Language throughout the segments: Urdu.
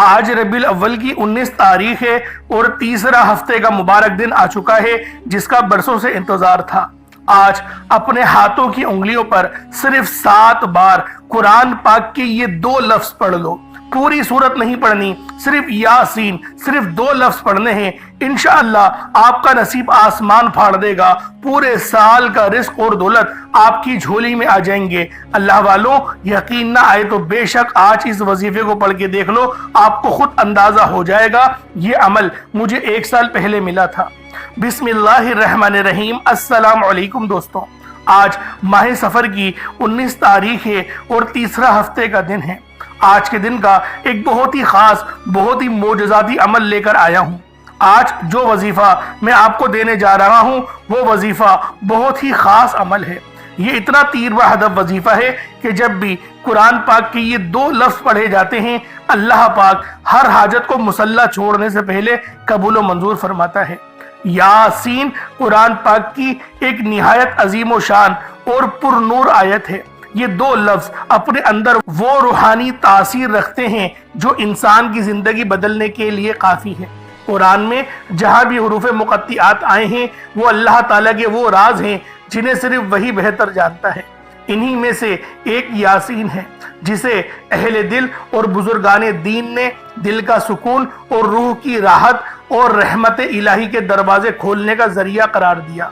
آج ربیع الاول کی 19 تاریخ ہے اور تیسرا ہفتے کا مبارک دن آ چکا ہے جس کا برسوں سے انتظار تھا۔ آج اپنے ہاتھوں کی انگلیوں پر صرف 7 بار قرآن پاک کے یہ 2 لفظ پڑھ لو۔ پوری سورت نہیں پڑھنی، صرف یاسین، صرف 2 لفظ پڑھنے ہیں۔ انشاءاللہ آپ کا نصیب آسمان پھاڑ دے گا، پورے سال کا رزق اور دولت آپ کی جھولی میں آ جائیں گے۔ اللہ والوں، یقین نہ آئے تو بے شک آج اس وظیفے کو پڑھ کے دیکھ لو، آپ کو خود اندازہ ہو جائے گا۔ یہ عمل مجھے 1 سال پہلے ملا تھا۔ بسم اللہ الرحمن الرحیم۔ السلام علیکم دوستوں، آج ماہ سفر کی 19 تاریخ ہے اور تیسرا ہفتے کا دن ہے۔ آج کے دن کا ایک بہت ہی خاص، بہت ہی معجزاتی عمل لے کر آیا ہوں۔ آج جو وظیفہ میں آپ کو دینے جا رہا ہوں وہ وظیفہ بہت ہی خاص عمل ہے۔ یہ اتنا تیر و ہدف وظیفہ ہے کہ جب بھی قرآن پاک کے یہ 2 لفظ پڑھے جاتے ہیں، اللہ پاک ہر حاجت کو مسلح چھوڑنے سے پہلے قبول و منظور فرماتا ہے۔ یاسین قرآن پاک کی ایک نہایت عظیم و شان اور پر نور آیت ہے۔ یہ 2 لفظ اپنے اندر وہ روحانی تاثیر رکھتے ہیں جو انسان کی زندگی بدلنے کے لیے کافی ہے۔ قرآن میں جہاں بھی حروف مقطعات آئے ہیں وہ اللہ تعالیٰ کے وہ راز ہیں جنہیں صرف وہی بہتر جانتا ہے۔ انہی میں سے ایک یاسین ہے جسے اہل دل اور بزرگان دین نے دل کا سکون اور روح کی راحت اور رحمت الہی کے دروازے کھولنے کا ذریعہ قرار دیا۔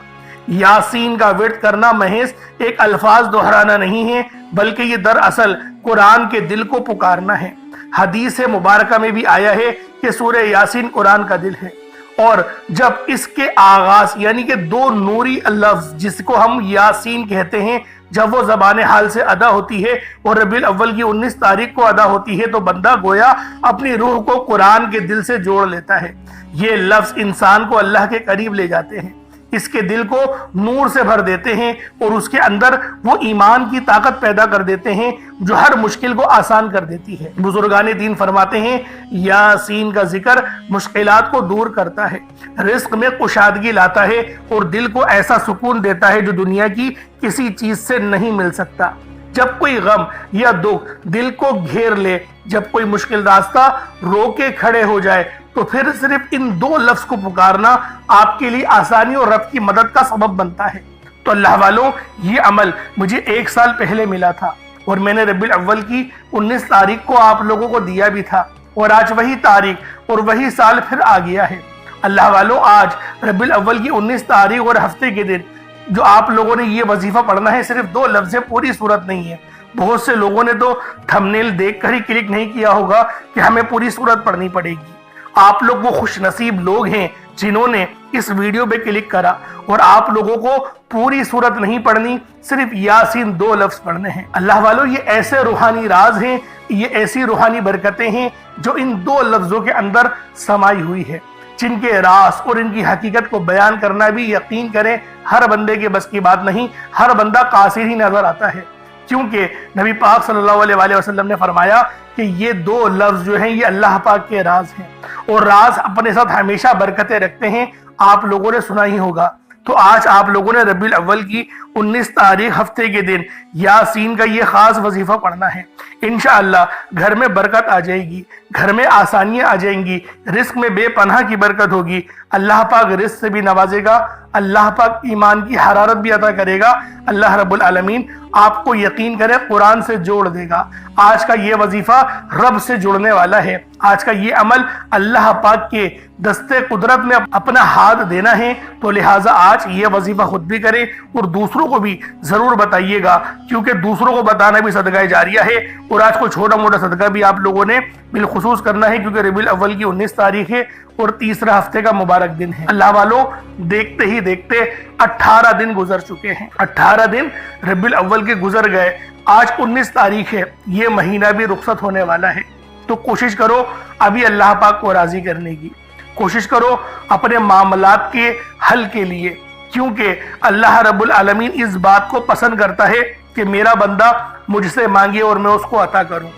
یاسین کا ورد کرنا محض ایک الفاظ دہرانا نہیں ہے، بلکہ یہ دراصل قرآن کے دل کو پکارنا ہے۔ حدیث مبارکہ میں بھی آیا ہے کہ سورہ یاسین قرآن کا دل ہے، اور جب اس کے آغاز یعنی کہ 2 نوری لفظ جس کو ہم یاسین کہتے ہیں جب وہ زبان حال سے ادا ہوتی ہے اور ربیع الاول کی 19 تاریخ کو ادا ہوتی ہے تو بندہ گویا اپنی روح کو قرآن کے دل سے جوڑ لیتا ہے۔ یہ لفظ انسان کو اللہ کے قریب لے جاتے ہیں، اس کے دل کو نور سے بھر دیتے ہیں اور اس کے اندر وہ ایمان کی طاقت پیدا کر دیتے ہیں جو ہر مشکل کو آسان کر دیتی ہے۔ بزرگان دین فرماتے ہیں یاسین کا ذکر مشکلات کو دور کرتا ہے، رزق میں کشادگی لاتا ہے اور دل کو ایسا سکون دیتا ہے جو دنیا کی کسی چیز سے نہیں مل سکتا۔ جب کوئی غم یا دکھ دل کو گھیر لے، جب کوئی مشکل راستہ رو کے کھڑے ہو جائے تو پھر صرف ان 2 لفظ کو پکارنا آپ کے لیے آسانی اور رب کی مدد کا سبب بنتا ہے۔ تو اللہ والوں، یہ عمل مجھے 1 سال پہلے ملا تھا اور میں نے ربیع الاول کی 19 تاریخ کو آپ لوگوں کو دیا بھی تھا، اور آج وہی تاریخ اور وہی سال پھر آ گیا ہے۔ اللہ والوں، آج ربیع الاول کی 19 تاریخ اور ہفتے کے دن جو آپ لوگوں نے یہ وظیفہ پڑھنا ہے، صرف 2 لفظ ہے، پوری صورت نہیں ہے۔ بہت سے لوگوں نے تو تھمبنیل دیکھ کر ہی کلک نہیں کیا ہوگا کہ ہمیں پوری صورت پڑھنی پڑے گی۔ آپ لوگ وہ خوش نصیب لوگ ہیں جنہوں نے اس ویڈیو پہ کلک کرا، اور آپ لوگوں کو پوری صورت نہیں پڑھنی، صرف یاسین 2 لفظ پڑھنے ہیں۔ اللہ والوں، یہ ایسے روحانی راز ہیں، یہ ایسی روحانی برکتیں ہیں جو ان 2 لفظوں کے اندر سمائی ہوئی ہے، جن کے راز اور ان کی حقیقت کو بیان کرنا بھی یقین کریں ہر بندے کے بس کی بات نہیں، ہر بندہ قاصر ہی نظر آتا ہے، کیونکہ نبی پاک صلی اللہ علیہ وسلم نے فرمایا کہ یہ 2 لفظ جو ہیں یہ اللہ پاک کے راز ہیں، اور راز اپنے ساتھ ہمیشہ برکتیں رکھتے ہیں۔ آپ لوگوں نے سنا ہی ہوگا۔ تو آج آپ لوگوں نے ربیع الاول کی 19 تاریخ ہفتے کے دن یاسین کا یہ خاص وظیفہ پڑھنا ہے۔ انشاءاللہ گھر میں برکت آ جائے گی، گھر میں آسانیاں آ جائیں گی، رزق میں بے پناہ کی برکت ہوگی، اللہ پاک رزق سے بھی نوازے گا، اللہ پاک ایمان کی حرارت بھی عطا کرے گا، اللہ رب العالمین آپ کو یقین کرے قرآن سے جوڑ دے گا۔ آج کا یہ وظیفہ رب سے جڑنے والا ہے، آج کا یہ عمل اللہ پاک کے دستے قدرت میں اپنا ہاتھ دینا ہے، تو لہٰذا آج یہ وظیفہ خود بھی کریں اور دوسروں کو بھی ضرور بتائیے گا، کیونکہ دوسروں کو بتانا بھی صدقہ جاریہ ہے، اور آج کوئی چھوٹا موٹا صدقہ بھی آپ لوگوں نے بالخصوص کرنا ہے، کیونکہ ربیع الاول کی 19 تاریخ ہے اور تیسرا ہفتے کا مبارک دن ہے۔ اللہ والوں، دیکھتے ہی دیکھتے 18 دن گزر چکے ہیں، 18 دن ربیع الاول کے گزر گئے، آج 19 تاریخ ہے، یہ مہینہ بھی رخصت ہونے والا ہے۔ تو کوشش کرو ابھی اللہ پاک کو راضی کرنے کی، کوشش کرو اپنے معاملات کے حل کے لیے، کیونکہ اللہ رب العالمین اس بات کو پسند کرتا ہے کہ میرا بندہ مجھ سے مانگے اور میں اس کو عطا کروں۔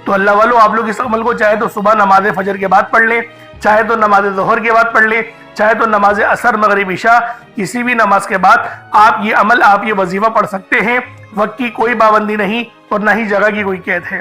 تو اللہ والوں، آپ لوگ اس عمل کو چاہے تو صبح نماز فجر کے بعد پڑھ لیں، چاہے تو نماز ظہر کے بعد پڑھ لیں، چاہے تو نماز عصر مغرب عشاء کسی بھی نماز کے بعد آپ یہ عمل، آپ یہ وظیفہ پڑھ سکتے ہیں۔ وقت کی کوئی پابندی نہیں اور نہ ہی جگہ کی کوئی قید ہے۔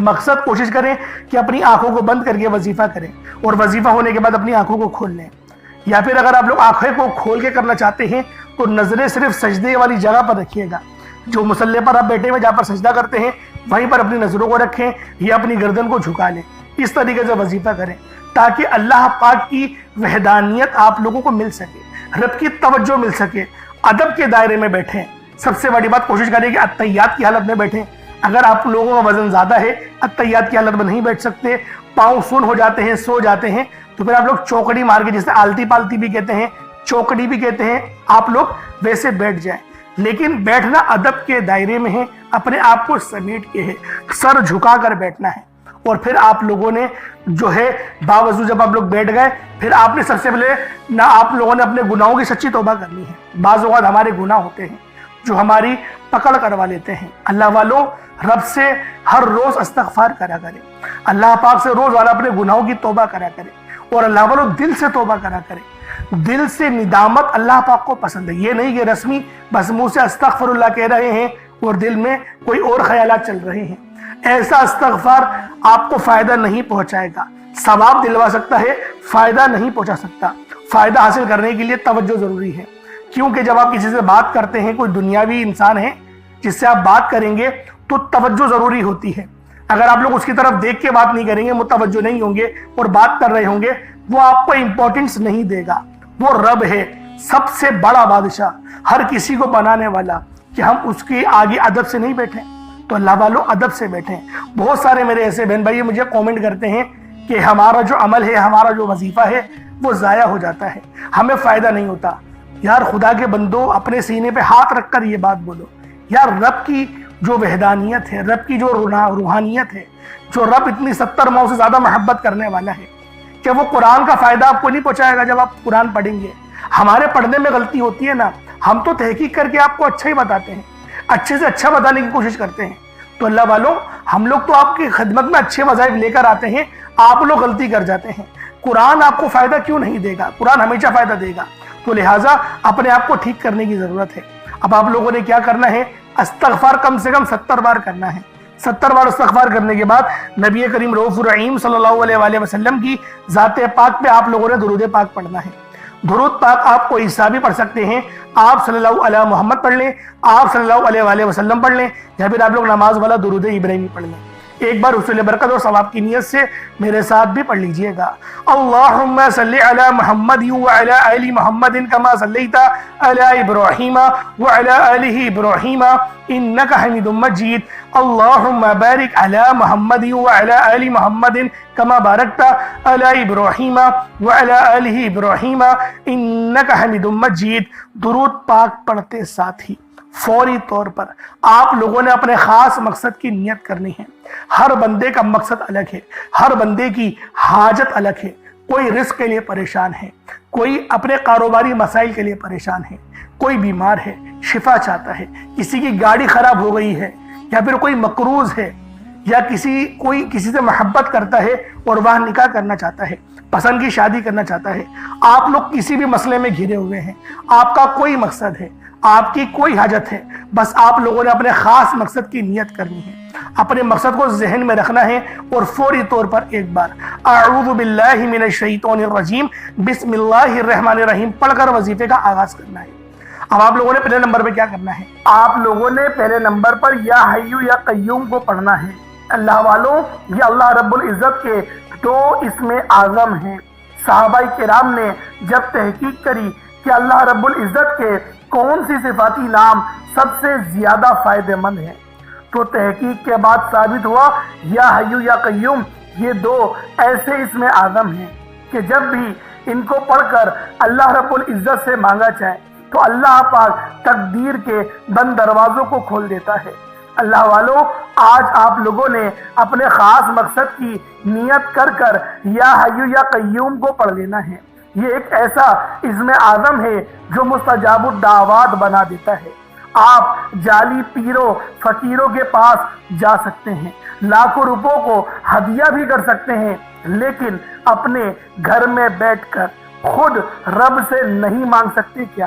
مقصد کوشش کریں کہ اپنی آنکھوں کو بند کر کے وظیفہ کریں اور وظیفہ ہونے کے بعد اپنی آنکھوں کو کھول لیں، یا پھر اگر آپ لوگ آنکھیں کو کھول کے کرنا چاہتے ہیں تو نظریں صرف سجدے والی جگہ پر رکھیے گا، جو مصلی پر آپ بیٹھے ہوئے جہاں پر سجدہ کرتے ہیں وہیں پر اپنی نظروں کو رکھیں یا اپنی گردن کو جھکا لیں، اس طریقے سے وظیفہ کریں تاکہ اللہ پاک کی وحدانیت آپ لوگوں کو مل سکے، رب کی توجہ مل سکے، ادب کے دائرے میں بیٹھیں۔ سب سے بڑی بات کوشش کریں کہ اتحیات کی حالت میں بیٹھیں۔ اگر آپ لوگوں کا وزن زیادہ ہے، اتحیات کی حالت میں نہیں بیٹھ سکتے، پاؤں سن ہو جاتے ہیں، سو جاتے ہیں، تو پھر آپ لوگ چوکڑی مار کے، جسے آلتی پالتی بھی کہتے ہیں، چوکڑی بھی کہتے ہیں، آپ لوگ ویسے بیٹھ جائیں، لیکن بیٹھنا ادب کے دائرے میں ہے، اپنے آپ کو سمیٹ کے ہے، سر جھکا کر بیٹھنا ہے۔ اور پھر آپ لوگوں نے جو ہے باوضو جب آپ لوگ بیٹھ گئے، پھر آپ نے سب سے پہلے نہ آپ لوگوں نے اپنے گناہوں کی سچی توبہ کرنی ہے۔ بعض اوقات ہمارے گناہ ہوتے ہیں جو ہماری پکڑ کروا لیتے ہیں۔ اللہ والوں، رب سے ہر روز استغفار کرا کرے، اللہ پاک سے روزانہ اپنے گناہوں کی توبہ کرا کرے، اور اللہ والوں دل سے توبہ کرا کرے۔ دل سے ندامت اللہ پاک کو پسند ہے، یہ نہیں کہ رسمی بس منہ سے استغفر اللہ کہہ رہے ہیں اور دل میں کوئی اور خیالات چل رہے ہیں۔ ایسا استغفار آپ کو فائدہ نہیں پہنچائے گا، ثواب دلوا سکتا ہے، فائدہ نہیں پہنچا سکتا۔ فائدہ حاصل کرنے کے لیے توجہ ضروری ہے، کیونکہ جب آپ کسی سے بات کرتے ہیں، کوئی دنیاوی انسان ہے جس سے آپ بات کریں گے تو توجہ ضروری ہوتی ہے۔ اگر آپ لوگ اس کی طرف دیکھ کے بات نہیں کریں گے، متوجہ نہیں ہوں گے اور بات کر رہے ہوں گے، وہ آپ کو امپورٹنس نہیں دے گا۔ وہ رب ہے، سب سے بڑا بادشاہ، ہر کسی کو بنانے والا، کہ ہم اس کے آگے ادب سے نہیں بیٹھیں۔ تو اللہ والوں ادب سے بیٹھیں۔ بہت سارے میرے ایسے بہن بھائی مجھے کومنٹ کرتے ہیں کہ ہمارا جو عمل ہے، ہمارا جو وظیفہ ہے وہ ضائع ہو جاتا ہے، ہمیں فائدہ نہیں ہوتا۔ یار خدا کے بندو، اپنے سینے پہ ہاتھ رکھ کر یہ بات بولو، یار رب کی جو وحدانیت ہے، رب کی جو روحانیت ہے، جو رب اتنی 70 ماؤں سے زیادہ محبت کرنے والا ہے، کہ وہ قرآن کا فائدہ آپ کو نہیں پہنچائے گا جب آپ قرآن پڑھیں گے۔ ہمارے پڑھنے میں غلطی ہوتی ہے نا، ہم تو تحقیق کر کے آپ کو اچھا ہی بتاتے ہیں، اچھے سے اچھا بتانے کی کوشش کرتے ہیں۔ تو اللہ والوں، ہم لوگ تو آپ کی خدمت میں اچھے وظائف لے کر آتے ہیں، آپ لوگ غلطی کر جاتے ہیں۔ قرآن آپ کو فائدہ کیوں نہیں دے گا؟ قرآن ہمیشہ فائدہ دے گا۔ تو لہٰذا اپنے آپ کو ٹھیک کرنے کی ضرورت ہے۔ اب آپ لوگوں نے کیا کرنا ہے؟ استغفار کم سے کم 70 بار کرنا ہے۔ 70 بار استغفار کرنے کے بعد نبی کریم رؤوف الرحیم صلی اللہ علیہ وآلہ وسلم کی ذات پاک پہ آپ لوگوں نے درود پاک پڑھنا ہے۔ درود پاک آپ کو عیسیٰ بھی پڑھ سکتے ہیں، آپ صلی اللہ علیہ محمد پڑھ لیں، آپ صلی اللہ علیہ وآلہ وسلم پڑھ لیں، یا پھر آپ لوگ نماز والا درود ابراہیمی پڑھ لیں۔ ایک بار حصول برکت اور ثواب کی نیت سے میرے ساتھ بھی پڑھ لیجئے گا۔ اللہم صلی علی محمد وعلی آل محمد کما صلیت علی ابراہیم وعلی آل ابراہیم انک حمید مجید۔ اللہم بارک علی محمد وعلی آل محمد کما بارکت علی ابراہیم وعلی آل ابراہیم انک حمید مجید۔ درود پاک پڑھتے ساتھ ہی فوری طور پر آپ لوگوں نے اپنے خاص مقصد کی نیت کرنی ہے۔ ہر بندے کا مقصد الگ ہے، ہر بندے کی حاجت الگ ہے۔ کوئی رزق کے لیے پریشان ہے، کوئی اپنے کاروباری مسائل کے لیے پریشان ہے، کوئی بیمار ہے، شفا چاہتا ہے، کسی کی گاڑی خراب ہو گئی ہے، یا پھر کوئی مقروض ہے، یا کوئی کسی سے محبت کرتا ہے اور وہاں نکاح کرنا چاہتا ہے، پسند کی شادی کرنا چاہتا ہے۔ آپ لوگ کسی بھی مسئلے میں گھرے ہوئے ہیں، آپ کا کوئی مقصد ہے، آپ کی کوئی حاجت ہے، بس آپ لوگوں نے اپنے خاص مقصد کی نیت کرنی ہے، اپنے مقصد کو ذہن میں رکھنا ہے، اور فوری طور پر ایک بار اعوذ باللہ من الشیطان الرجیم بسم اللہ الرحمن الرحیم پڑھ کر وظیفے کا آغاز کرنا ہے۔ اب آپ لوگوں نے پہلے نمبر پہ کیا کرنا ہے؟ آپ لوگوں نے پہلے نمبر پر یا حیو یا قیوم کو پڑھنا ہے۔ اللہ والوں، یہ اللہ رب العزت کے 2 اسم اعظم ہیں۔ صحابہ کرام نے جب تحقیق کری کہ اللہ رب العزت کے کون سی صفاتی نام سب سے زیادہ فائدہ مند ہیں، تو تحقیق کے بعد ثابت ہوا یا حیو یا قیوم یہ 2 ایسے اسم اعظم ہیں کہ جب بھی ان کو پڑھ کر اللہ رب العزت سے مانگا جائے تو اللہ پاک تقدیر کے بند دروازوں کو کھول دیتا ہے۔ اللہ والوں، آج آپ لوگوں نے اپنے خاص مقصد کی نیت کر کر یا حیو یا قیوم کو پڑھ لینا ہے۔ یہ ایک ایسا اسم اعظم ہے جو مستجاب الدعوات بنا دیتا ہے۔ آپ جعلی پیروں فقیروں کے پاس جا سکتے ہیں، لاکھوں روپوں کو ہدیہ بھی کر سکتے ہیں، لیکن اپنے گھر میں بیٹھ کر خود رب سے نہیں مانگ سکتے کیا؟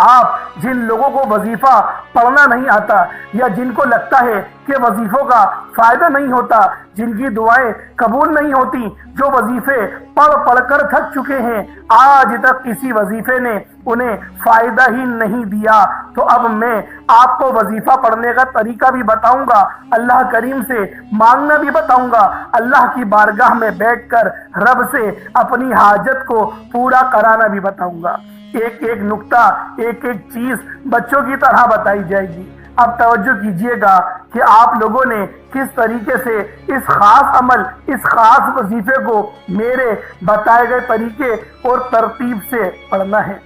آپ جن لوگوں کو وظیفہ پڑھنا نہیں آتا یا جن کو لگتا ہے کہ وظیفوں کا فائدہ نہیں ہوتا، جن کی دعائیں قبول نہیں ہوتی، جو وظیفے پڑھ کر تھک چکے ہیں، آج تک کسی وظیفے نے انہیں فائدہ ہی نہیں دیا، تو اب میں آپ کو وظیفہ پڑھنے کا طریقہ بھی بتاؤں گا، اللہ کریم سے مانگنا بھی بتاؤں گا، اللہ کی بارگاہ میں بیٹھ کر رب سے اپنی حاجت کو پورا کرانا بھی بتاؤں گا۔ ایک ایک نقطہ، ایک ایک چیز بچوں کی طرح بتائی جائے گی۔ اب توجہ کیجئے گا کہ آپ لوگوں نے کس طریقے سے اس خاص عمل، اس خاص وظیفے کو میرے بتائے گئے طریقے اور ترتیب سے پڑھنا ہے۔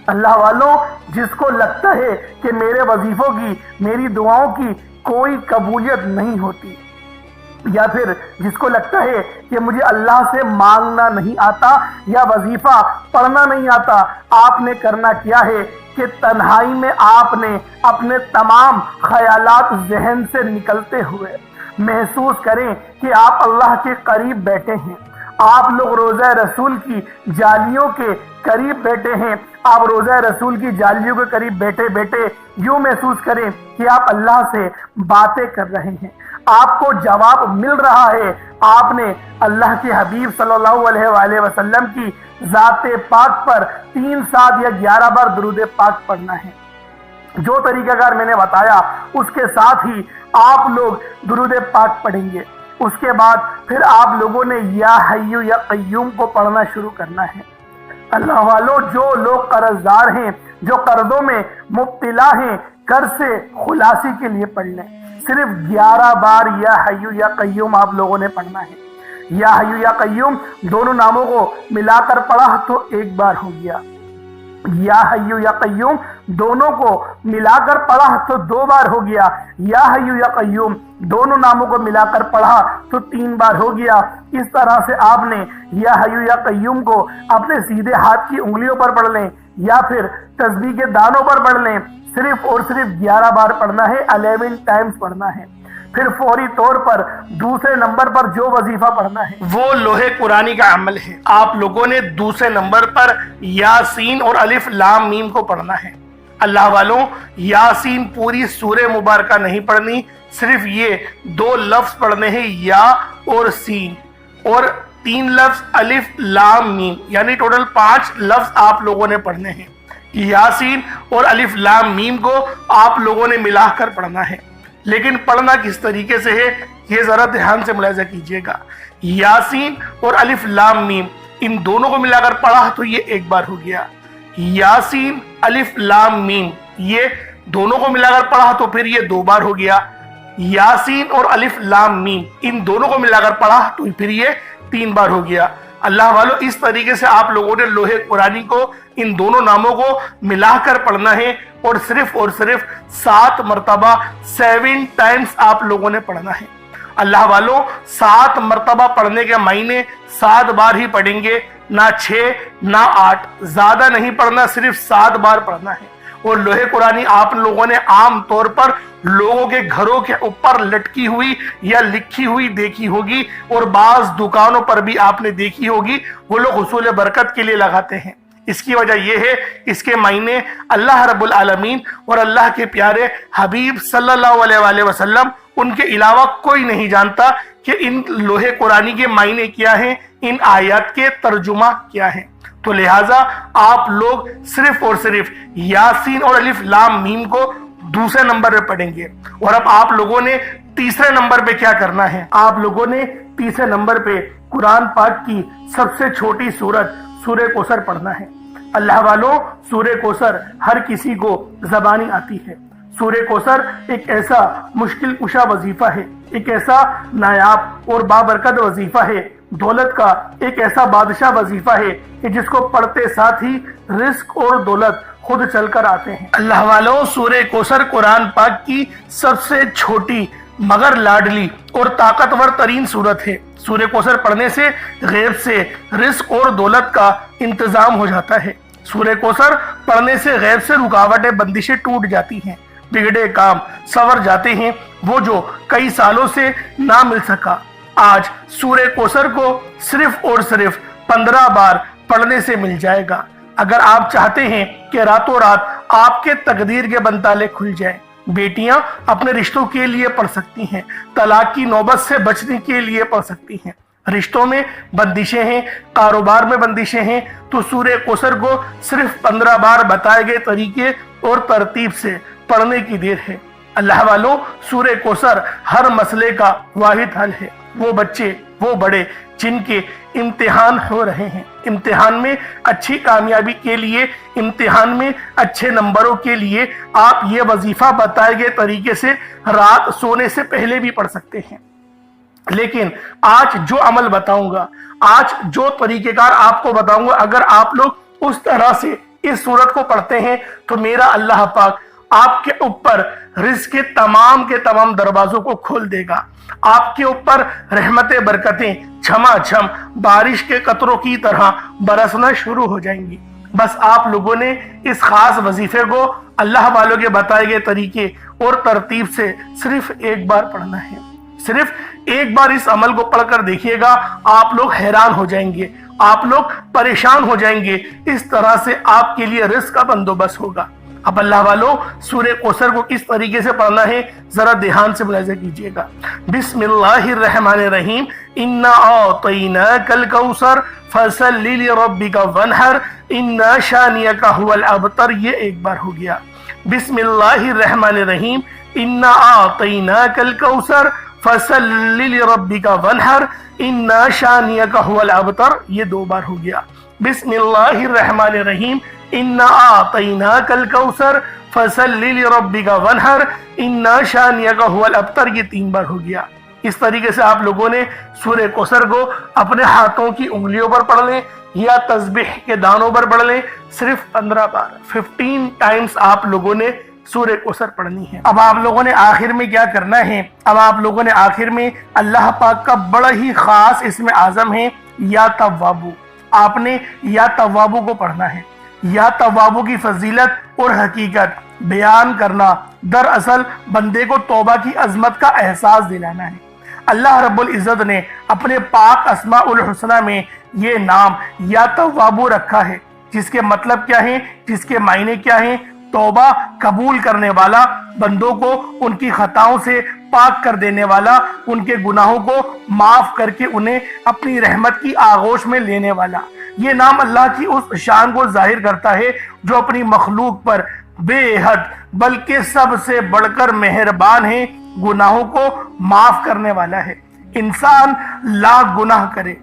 اللہ والوں، جس کو لگتا ہے کہ میرے وظیفوں کی، میری دعاؤں کی کوئی قبولیت نہیں ہوتی، یا پھر جس کو لگتا ہے کہ مجھے اللہ سے مانگنا نہیں آتا یا وظیفہ پڑھنا نہیں آتا، آپ نے کرنا کیا ہے کہ تنہائی میں آپ نے اپنے تمام خیالات ذہن سے نکلتے ہوئے محسوس کریں کہ آپ اللہ کے قریب بیٹھے ہیں، آپ لوگ روضہ رسول کی جالیوں کے قریب بیٹھے ہیں، آپ روضہ رسول کی جالیوں کے قریب بیٹھے بیٹھے یوں محسوس کریں کہ آپ اللہ سے باتیں کر رہے ہیں، آپ کو جواب مل رہا ہے، آپ نے اللہ کے حبیب صلی اللہ علیہ وآلہ وسلم کی ذات پاک پر 3 7 یا 11 بار درود پاک پڑھنا ہے۔ جو طریقہ کار میں نے بتایا اس کے ساتھ ہی آپ لوگ درود پاک پڑھیں گے، اس کے بعد پھر آپ لوگوں نے یا حی یا قیوم کو پڑھنا شروع کرنا ہے۔ اللہ والوں، جو لوگ قرض دار ہیں، جو قرضوں میں مبتلا ہیں، قرض سے خلاصی کے لیے پڑھ لیں، صرف 11 بار یا حی یا قیوم آپ لوگوں نے پڑھنا ہے۔ یا حی یا قیوم دونوں ناموں کو ملا کر پڑھا تو 1 بار ہو گیا، یا حی یا قیوم دونوں کو ملا کر پڑھا تو 2 بار ہو گیا، یا حی یا قیوم دونوں ناموں کو ملا کر پڑھا تو 3 بار ہو گیا۔ اس طرح سے آپ نے یا حی یا قیوم کو اپنے سیدھے ہاتھ کی انگلیوں پر پڑھ لیں یا پھر تسبیح کے دانوں پر پڑھ لیں، صرف اور صرف 11 بار پڑھنا ہے، 11 ٹائمز پڑھنا ہے۔ پھر فوری طور پر دوسرے نمبر پر جو وظیفہ پڑھنا ہے وہ لوحے قرآنی کا عمل ہے۔ آپ لوگوں نے دوسرے نمبر پر یاسین اور الف لام میم کو پڑھنا ہے۔ اللہ والوں، یاسین پوری سورہ مبارکہ نہیں پڑھنی، صرف یہ 2 لفظ پڑھنے ہیں، یا اور سین، اور 3 لفظ الف لام میم، یعنی ٹوٹل 5 لفظ آپ لوگوں نے پڑھنے ہیں۔ یاسین اور الف لام میم کو آپ لوگوں نے ملا کر پڑھنا ہے، لیکن پڑھنا کس طریقے سے ہے یہ ذرا دھیان سے ملاحظہ کیجئے گا۔ یاسین اور الف لام میم ان دونوں کو ملا کر پڑھا تو یہ 1 بار ہو گیا، یاسین الف لام میم یہ دونوں کو ملا کر پڑھا تو پھر یہ 2 بار ہو گیا، یاسین اور الف لام میم ان دونوں کو ملا کر پڑھا تو پھر یہ 3 بار ہو گیا۔ اللہ والوں، اس طریقے سے آپ لوگوں نے لوحے قرآنی کو ان دونوں ناموں کو ملا کر پڑھنا ہے، اور صرف 7 مرتبہ 7 ٹائمز آپ لوگوں نے پڑھنا ہے۔ اللہ والوں، 7 مرتبہ پڑھنے کے معنی 7 بار ہی پڑھیں گے، نہ 6 نہ 8، زیادہ نہیں پڑھنا، صرف 7 بار پڑھنا ہے۔ اور لوحے قرآنی آپ لوگوں نے عام طور پر لوگوں کے گھروں کے اوپر لٹکی ہوئی یا لکھی ہوئی دیکھی ہوگی، اور بعض دکانوں پر بھی آپ نے دیکھی ہوگی، وہ لوگ حصول برکت کے لیے لگاتے ہیں۔ اس کی وجہ یہ ہے، اس کے معنی اللہ رب العالمین اور اللہ کے پیارے حبیب صلی اللہ علیہ وآلہ وسلم ان کے علاوہ کوئی نہیں جانتا کہ ان لوحے قرآنی کے معنی کیا ہیں، ان آیات کے ترجمہ کیا ہیں۔ تو لہٰذا آپ لوگ صرف اور صرف یاسین اور الف لام میم کو دوسرے نمبر پہ پڑھیں گے۔ اور اب آپ لوگوں نے تیسرے نمبر پہ کیا کرنا ہے؟ آپ لوگوں نے تیسرے نمبر پہ قرآن پاک کی سب سے چھوٹی سورت سورہ کوثر پڑھنا ہے۔ اللہ والوں، سورہ کوثر ہر کسی کو زبانی آتی ہے۔ سورہ کوثر ایک ایسا مشکل کشا وظیفہ ہے، ایک ایسا نایاب اور بابرکت وظیفہ ہے، دولت کا ایک ایسا بادشاہ وظیفہ ہے کہ جس کو پڑھتے ساتھ ہی رزق اور دولت خود چل کر آتے ہیں۔ اللہ والوں، سورہ کوثر قرآن پاک کی سب سے چھوٹی مگر لاڈلی اور طاقتور ترین سورت ہے۔ سورہ کوثر پڑھنے سے غیب سے رزق اور دولت کا انتظام ہو جاتا ہے۔ سورہ کوثر پڑھنے سے غیب سے رکاوٹیں، بندشیں ٹوٹ جاتی ہیں، بگڑے کام سنور جاتے ہیں، وہ جو کئی سالوں سے نہ مل سکا آج سورہ کوثر کو صرف اور صرف 15 بار پڑھنے سے مل جائے گا۔ اگر آپ چاہتے ہیں کہ راتوں رات آپ کے تقدیر کے بنتالے کھل جائیں۔ بیٹیاں اپنے رشتوں کے لیے پڑھ سکتی ہیں، طلاق کی نوبت سے بچنے کے لیے پڑھ سکتی ہیں۔ رشتوں میں بندشیں ہیں، کاروبار میں بندشیں ہیں تو سورہ کوثر کو صرف 15 بار بتائے گئے طریقے اور ترتیب سے پڑھنے کی دیر ہے۔ اللہ والوں، سورہ کوثر ہر مسئلے کا واحد حل ہے۔ وہ بچے، وہ بڑے جن کے امتحان ہو رہے ہیں، امتحان میں اچھی کامیابی کے لیے، امتحان میں اچھے نمبروں کے لیے آپ یہ وظیفہ بتائے گئے طریقے سے رات سونے سے پہلے بھی پڑھ سکتے ہیں۔ لیکن آج جو عمل بتاؤں گا، آج جو طریقہ کار آپ کو بتاؤں گا، اگر آپ لوگ اس طرح سے اس سورت کو پڑھتے ہیں تو میرا اللہ پاک آپ کے اوپر رزق کے تمام دروازوں کو کھول دے گا۔ آپ کے اوپر رحمتیں، برکتیں جھما جھم بارش کے قطروں کی طرح برسنا شروع ہو جائیں گی۔ بس آپ لوگوں نے اس خاص وظیفے کو اللہ والوں کے بتائے گئے طریقے اور ترتیب سے صرف ایک بار پڑھنا ہے۔ صرف ایک بار اس عمل کو پڑھ کر دیکھیے گا، آپ لوگ حیران ہو جائیں گے، آپ لوگ پریشان ہو جائیں گے۔ اس طرح سے آپ کے لیے رزق کا بندوبست ہوگا۔ اب اللہ والوں، سورہ کوثر کو کس طریقے سے پڑھنا ہے ذرا دھیان سے ملاحظہ کیجیے گا۔ بسم اللہ الرحمن الرحیم، انا اعطیناک الکوثر فصل لربک وانحر ان شانئک هو الابتر، یہ ایک بار ہو گیا۔ بسم اللہ الرحمن الرحیم، انا اعطیناک الکوثر فصل لربک وانحر ان شانئک هو الابتر، یہ دو بار ہو گیا۔ بسم اللہ الرحمن الرحیم، انا اعطیناک الکوثر فصل لربک وانحر ان شانئک هو الابتر، یہ تین بار ہو گیا۔ اس طریقے سے آپ لوگوں نے سورہ کوثر کو اپنے ہاتھوں کی انگلیوں پر پڑھ لیں یا تسبیح کے دانوں پر پڑھ لیں، صرف 15 بار 15 ٹائمز آپ لوگوں نے سورہ کوثر پڑھنی ہے۔ اب آپ لوگوں نے آخر میں کیا کرنا ہے؟ اب آپ لوگوں نے آخر میں اللہ پاک کا بڑا ہی خاص اسم اعظم ہے یا توابو، آپ نے یا توابو کو پڑھنا ہے۔ یا توابو کی فضیلت اور حقیقت بیان کرنا دراصل بندے کو توبہ کی عظمت کا احساس دلانا ہے۔ اللہ رب العزت نے اپنے پاک اسماء الحسنہ میں یہ نام یا توابو رکھا ہے، جس کے مطلب کیا ہیں، جس کے معنی کیا ہیں؟ توبہ قبول کرنے والا، بندوں کو ان کی خطاؤں سے پاک کر دینے والا، ان کے گناہوں کو معاف کر کے انہیں اپنی رحمت کی آغوش میں لینے والا۔ یہ نام اللہ کی اس شان کو ظاہر کرتا ہے جو اپنی مخلوق پر بے حد بلکہ سب سے بڑھ کر مہربان ہے، گناہوں کو معاف کرنے والا ہے۔ انسان لاکھ گناہ کرے،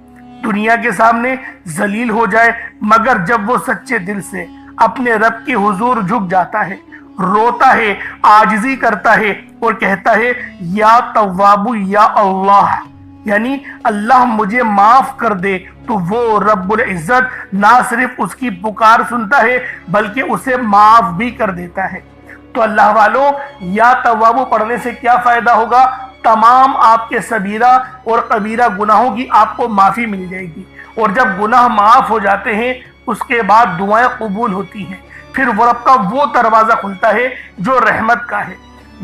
دنیا کے سامنے ذلیل ہو جائے، مگر جب وہ سچے دل سے اپنے رب کے حضور جھک جاتا ہے، روتا ہے، عاجزی کرتا ہے اور کہتا ہے یا توابو یا اللہ، یعنی اللہ مجھے معاف کر دے، تو وہ رب العزت نہ صرف اس کی پکار سنتا ہے بلکہ اسے معاف بھی کر دیتا ہے۔ تو اللہ والوں، یا توابو پڑھنے سے کیا فائدہ ہوگا؟ تمام آپ کے صغیرہ اور کبیرہ گناہوں کی آپ کو معافی مل جائے گی، اور جب گناہ معاف ہو جاتے ہیں اس کے بعد دعائیں قبول ہوتی ہیں، پھر وہ رب کا وہ دروازہ کھلتا ہے جو رحمت کا ہے۔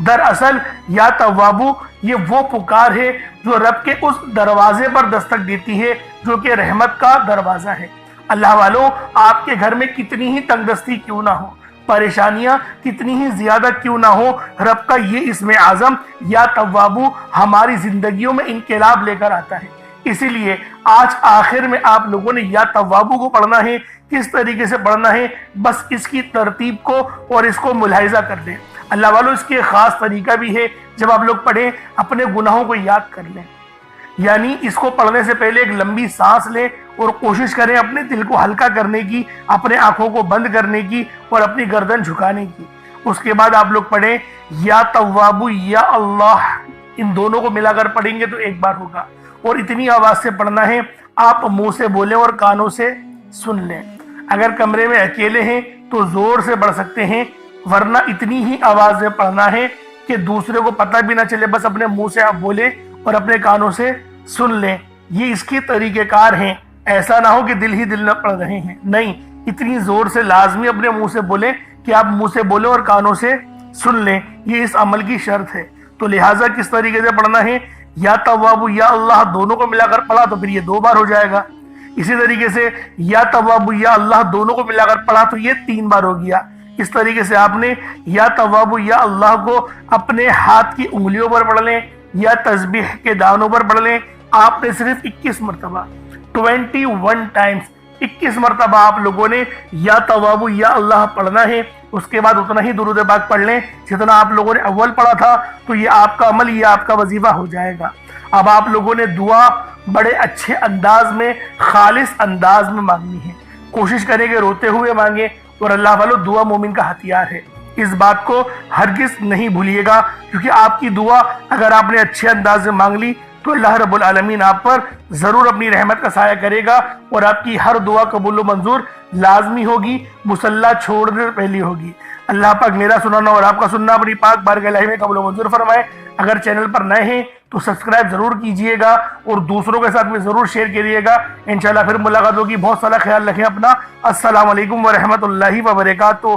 دراصل یا توابو یہ وہ پکار ہے جو رب کے اس دروازے پر دستک دیتی ہے جو کہ رحمت کا دروازہ ہے۔ اللہ والوں، آپ کے گھر میں کتنی ہی تنگ دستی کیوں نہ ہو، پریشانیاں کتنی ہی زیادہ کیوں نہ ہو، رب کا یہ اسم اعظم یا توابو ہماری زندگیوں میں انقلاب لے کر آتا ہے۔ اسی لیے آج آخر میں آپ لوگوں نے یا توابو کو پڑھنا ہے۔ کس طریقے سے پڑھنا ہے؟ بس اس کی ترتیب کو اور اس کو ملاحظہ کر لیں۔ اللہ والوں، اس کے خاص طریقہ بھی ہے، جب آپ لوگ پڑھیں اپنے گناہوں کو یاد کر لیں، یعنی اس کو پڑھنے سے پہلے ایک لمبی سانس لیں اور کوشش کریں اپنے دل کو ہلکا کرنے کی، اپنے آنکھوں کو بند کرنے کی اور اپنی گردن جھکانے کی۔ اس کے بعد آپ لوگ پڑھیں یا توابو یا اللہ، ان دونوں کو ملا کر پڑھیں گے تو ایک بار ہوگا، اور اتنی آواز سے پڑھنا ہے آپ منہ سے بولیں اور کانوں سے سن لیں۔ اگر کمرے میں اکیلے ہیں تو زور سے پڑھ سکتے ہیں، ورنہ اتنی ہی آواز میں پڑھنا ہے کہ دوسرے کو پتہ بھی نہ چلے، بس اپنے منہ سے آپ بولیں اور اپنے کانوں سے سن لیں۔ یہ اس کی طریقہ کار ہیں، ایسا نہ ہو کہ دل ہی دل نہ پڑھ رہے ہیں، نہیں، اتنی زور سے لازمی اپنے منہ سے بولیں کہ آپ منہ سے بولیں اور کانوں سے سن لیں، یہ اس عمل کی شرط ہے۔ تو لہٰذا کس طریقے سے پڑھنا ہے؟ یا توابو یا اللہ دونوں کو ملا کر پڑھا تو پھر یہ 2 بار ہو جائے گا۔ اسی طریقے سے یا توابو یا اللہ دونوں کو ملا کر پڑھا تو یہ 3 بار ہو گیا۔ اس طریقے سے آپ نے یا تواب یا اللہ کو اپنے ہاتھ کی انگلیوں پر پڑھ لیں یا تسبیح کے دانوں پر پڑھ لیں. آپ نے صرف 21 مرتبہ 21 ٹائمز 21 مرتبہ آپ لوگوں نے یا تواب یا اللہ پڑھنا ہے. اس کے بعد اتنا ہی درود پاک پڑھ لیں جتنا آپ لوگوں نے اول پڑھا تھا. تو یہ آپ کا عمل، یہ آپ کا وظیفہ ہو جائے گا. اب آپ لوگوں نے دعا بڑے اچھے انداز میں، خالص انداز میں مانگنی ہے. کوشش کریں کہ روتے ہوئے مانگیں، اور اللہ والو دعا مومن کا ہتھیار ہے. اس بات کو ہرگز نہیں بھولیے گا، کیونکہ آپ کی دعا اگر آپ نے اچھے انداز میں مانگ لی تو اللہ رب العالمین آپ پر ضرور اپنی رحمت کا سایہ کرے گا، اور آپ کی ہر دعا قبول و منظور لازمی ہوگی، مصلی چھوڑنے پہلی ہوگی. اللہ پاک میرا سنانا اور آپ کا سننا اپنی پاک بارگاہ الہی میں قبول و منظور فرمائے. اگر چینل پر نئے ہیں تو سبسکرائب ضرور کیجئے گا اور دوسروں کے ساتھ میں ضرور شیئر کیجئے گا. انشاءاللہ پھر ملاقات ہوگی. بہت سارا خیال رکھیں اپنا. السلام علیکم ورحمۃ اللہ وبرکاتہ.